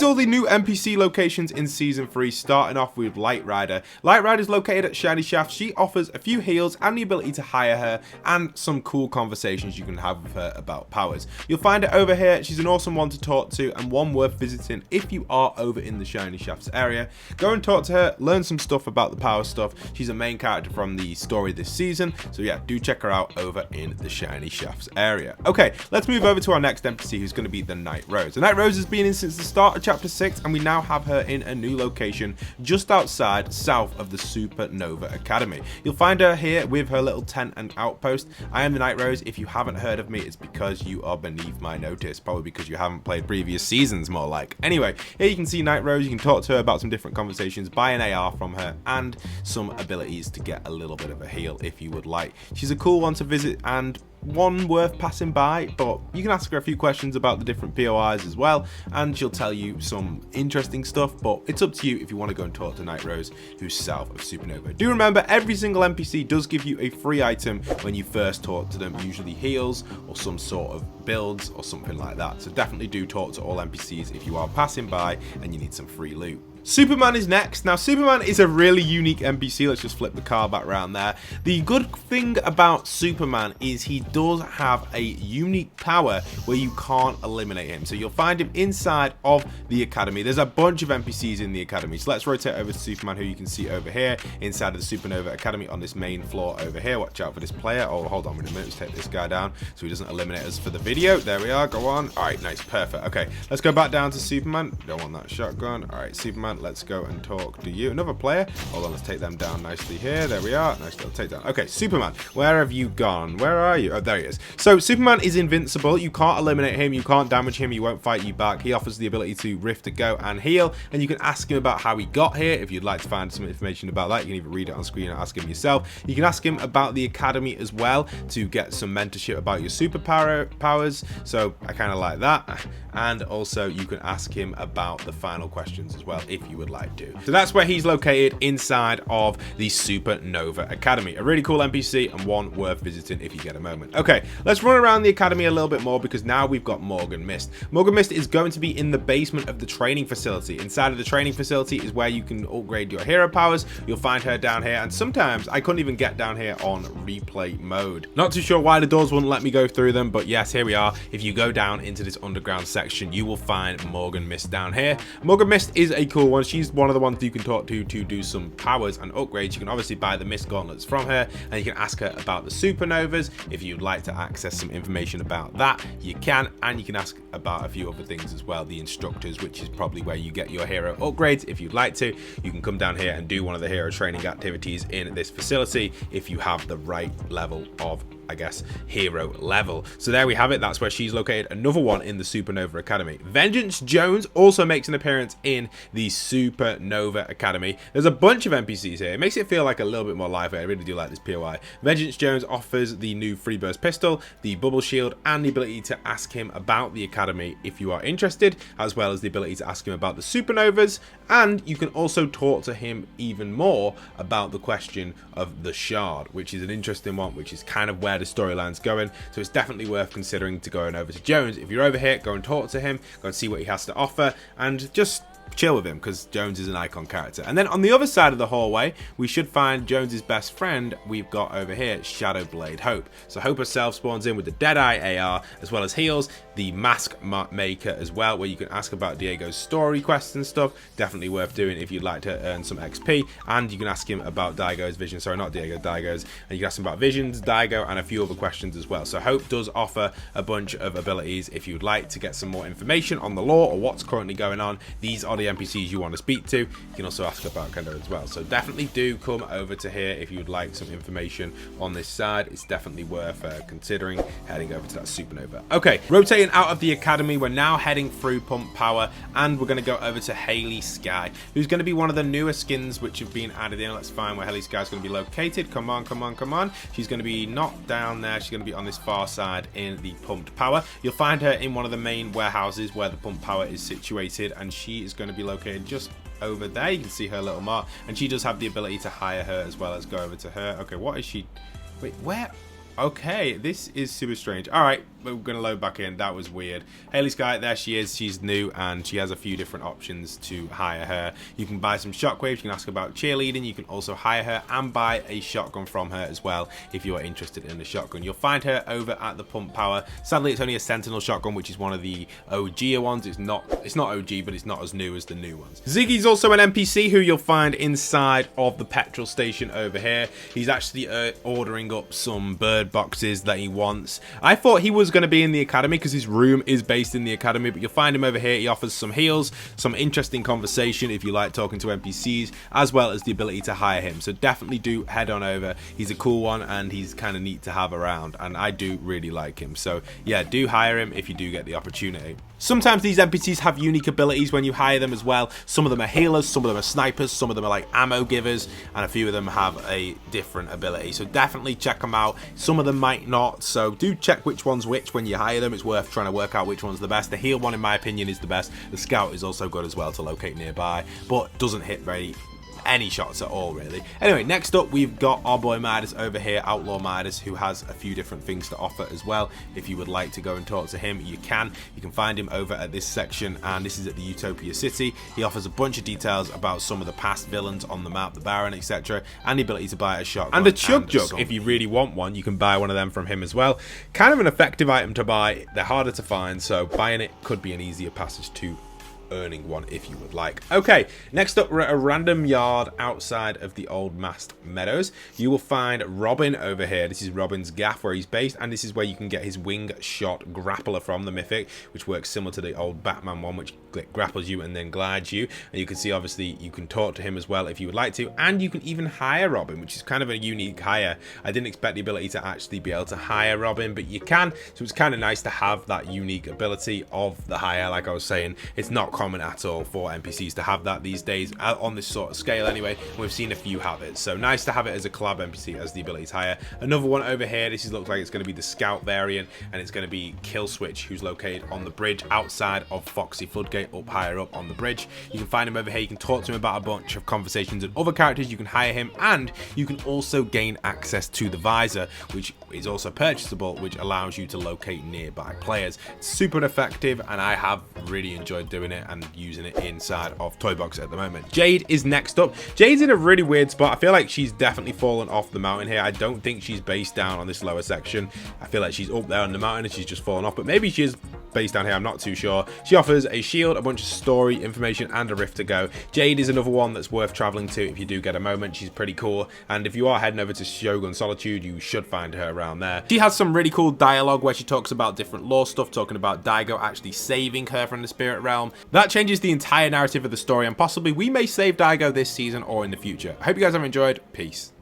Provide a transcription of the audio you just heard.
all the new NPC locations in Season 3, starting off with Light Rider. Light Rider is located at Shiny Shaft. She offers a few heals and the ability to hire her, and some cool conversations you can have with her about powers. You'll find her over here. She's an awesome one to talk to and one worth visiting if you are over in the Shiny Shafts area. Go and talk to her, learn some stuff about the power stuff. She's a main character from the story this season, so yeah, do check her out over in the Shiny Shafts area. Okay, let's move over to our next NPC, who's going to be the Night Rose. The Night Rose has been in since the start of Chapter 6, and we now have her in a new location just outside south of the Supernova Academy. You'll find her here with her little tent and outpost. I am the Night Rose. If you haven't heard of me, it's because you are beneath my notice, probably because you haven't played previous seasons, more like. Anyway, here you can see Night Rose. You can talk to her about some different conversations, buy an AR from her, and some abilities to get a little bit of a heal if you would like. She's a cool one to visit and one worth passing by, but you can ask her a few questions about the different POIs as well, and she'll tell you some interesting stuff, but it's up to you if you want to go and talk to Night Rose, who's south of Supernova. Do remember, every single NPC does give you a free item when you first talk to them, usually heals or some sort of builds or something like that, so definitely do talk to all NPCs if you are passing by and you need some free loot. Superman is next. Now, Superman is a really unique NPC. Let's just flip the car back around there. The good thing about Superman is he does have a unique power where you can't eliminate him. So you'll find him inside of the Academy. There's a bunch of NPCs in the Academy. So let's rotate over to Superman, who you can see over here inside of the Supernova Academy on this main floor over here. Watch out for this player. Oh, hold on a minute. Let's take this guy down so he doesn't eliminate us for the video. There we are. Go on. All right, nice. Perfect. Okay, let's go back down to Superman. Don't want that shotgun. All right, Superman. Let's go and talk to you. Another player. Hold on, let's take them down nicely here. There we are. Nice little takedown. Okay, Superman, where have you gone? Where are you? Oh, there he is. So Superman is invincible. You can't eliminate him. You can't damage him. He won't fight you back. He offers the ability to rift, to go, and heal. And you can ask him about how he got here. If you'd like to find some information about that, you can either read it on screen or ask him yourself. You can ask him about the Academy as well to get some mentorship about your powers. So I kind of like that. And also you can ask him about the final questions as well if you would like to. So that's where he's located, inside of the Supernova Academy. A really cool NPC and one worth visiting if you get a moment. Okay, let's run around the Academy a little bit more because now we've got Morgan Mist. Morgan Mist is going to be in the basement of the training facility. Inside of the training facility is where you can upgrade your hero powers. You'll find her down here, and sometimes I couldn't even get down here on replay mode. Not too sure why the doors wouldn't let me go through them, but yes, here we are. If you go down into this underground section, you will find Morgan Mist down here. Morgan Mist is a cool one. She's one of the ones you can talk to do some powers and upgrades. You can obviously buy the Mist Gauntlets from her, and you can ask her about the Supernovas. If you'd like to access some information about that, you can, and you can ask about a few other things as well. The instructors, which is probably where you get your hero upgrades. If you'd like to, you can come down here and do one of the hero training activities in this facility if you have the right level of, I guess, hero level. So there we have it. That's where she's located. Another one in the Supernova Academy. Vengeance Jones also makes an appearance in the Supernova Academy. There's a bunch of NPCs here. It makes it feel like a little bit more lively. I really do like this POI. Vengeance Jones offers the new free burst pistol, the bubble shield, and the ability to ask him about the Academy if you are interested, as well as the ability to ask him about the Supernovas. And you can also talk to him even more about the question of the Shard, which is an interesting one, which is kind of where the storyline's going. So it's definitely worth considering to going over to Jones. If you're over here, go and talk to him, go and see what he has to offer, and just chill with him because Jones is an icon character. And then on the other side of the hallway, we should find Jones's best friend. We've got over here Shadowblade Hope. So Hope herself spawns in with the Deadeye AR as well as heals, the Mask Maker as well, where you can ask about Diego's story quests and stuff. Definitely worth doing if you'd like to earn some XP. And you can ask him about Daigo's vision. Sorry, not Diego, Daigo's. And you can ask him about visions, Daigo, and a few other questions as well. So Hope does offer a bunch of abilities if you'd like to get some more information on the lore or what's currently going on. These are the NPCs you want to speak to. You can also ask about Kendo as well. So definitely do come over to here if you'd like some information on this side. It's definitely worth considering heading over to that Supernova. Okay, rotating out of the Academy, we're now heading through Pump Power, and we're going to go over to Haley Sky, who's going to be one of the newer skins which have been added in. Let's find where Haley Sky is going to be located. Come on, come on, come on. She's going to be not down there. She's going to be on this far side in the Pumped Power. You'll find her in one of the main warehouses where the Pump Power is situated, and she is going to be located just over there. You can see her little mark, and she does have the ability to hire her as well as go over to her. Okay, what is she? Wait, where? Okay, this is super strange. All right, we're going to load back in. That was weird. Haley Sky, there she is. She's new, and she has a few different options to hire her. You can buy some shockwaves. You can ask about cheerleading. You can also hire her and buy a shotgun from her as well if you are interested in the shotgun. You'll find her over at the Pump Power. Sadly, it's only a Sentinel shotgun, which is one of the OG ones. It's not OG, but it's not as new as the new ones. Ziggy's also an NPC who you'll find inside of the petrol station over here. He's actually ordering up some bird boxes that he wants. I thought he was going to be in the academy because his room is based in the academy, but you'll find him over here. He offers some heals, some interesting conversation if you like talking to NPCs, as well as the ability to hire him. So definitely do head on over. He's a cool one, and he's kind of neat to have around, and I do really like him. So yeah, do hire him if you do get the opportunity. Sometimes these NPCs have unique abilities when you hire them as well. Some of them are healers, some of them are snipers, some of them are like ammo givers, and a few of them have a different ability. So definitely check them out. Some of them might not, so do check which one's which when you hire them. It's worth trying to work out which one's the best. The heal one, in my opinion, is the best. The scout is also good as well to locate nearby, but doesn't hit any shots at all, really. Anyway, next up we've got our boy Midas over here, Outlaw Midas, who has a few different things to offer as well. If you would like to go and talk to him, you can find him over at this section, and this is at the Utopia City. He offers a bunch of details about some of the past villains on the map, the Baron, etc., and the ability to buy a shotgun and a chug jug. If you really want one, you can buy one of them from him as well. Kind of an effective item to buy. They're harder to find, so buying it could be an easier passage to earning one if you would like. Okay, next up we're at a random yard outside of the old Mast Meadows. You will find Robin over here. This is Robin's gaff where he's based, and this is where you can get his wing shot grappler from the Mythic, which works similar to the old Batman one, which grapples you and then glides you. And you can see, obviously, you can talk to him as well if you would like to, and you can even hire Robin, which is kind of a unique hire. I didn't expect the ability to actually be able to hire Robin, but you can, so it's kind of nice to have that unique ability of the hire. Like I was saying, it's not common at all for NPCs to have that these days on this sort of scale anyway. We've seen a few have it, so nice to have it as a collab NPC as the ability to hire. Another one over here, this looks like it's going to be the scout variant, and it's going to be Kill Switch, who's located on the bridge outside of Foxy Floodgate, up higher up on the bridge. You can find him over here. You can talk to him about a bunch of conversations and other characters. You can hire him, and you can also gain access to the visor, which is also purchasable, which allows you to locate nearby players. It's super effective, and I have really enjoyed doing it and using it inside of Toy Box at the moment. Jade is next up. Jade's in a really weird spot. I feel like she's definitely fallen off the mountain here. I don't think she's based down on this lower section. I feel like she's up there on the mountain and she's just fallen off, but maybe she is based down here. I'm not too sure. She offers a shield, a bunch of story information, and a rift to go. Jade is another one that's worth traveling to if you do get a moment. She's pretty cool, and if you are heading over to Shogun Solitude, you should find her around there. She has some really cool dialogue where she talks about different lore stuff, talking about Daigo actually saving her from the spirit realm. That changes the entire narrative of the story, and possibly we may save Daigo this season or in the future. I hope you guys have enjoyed. Peace.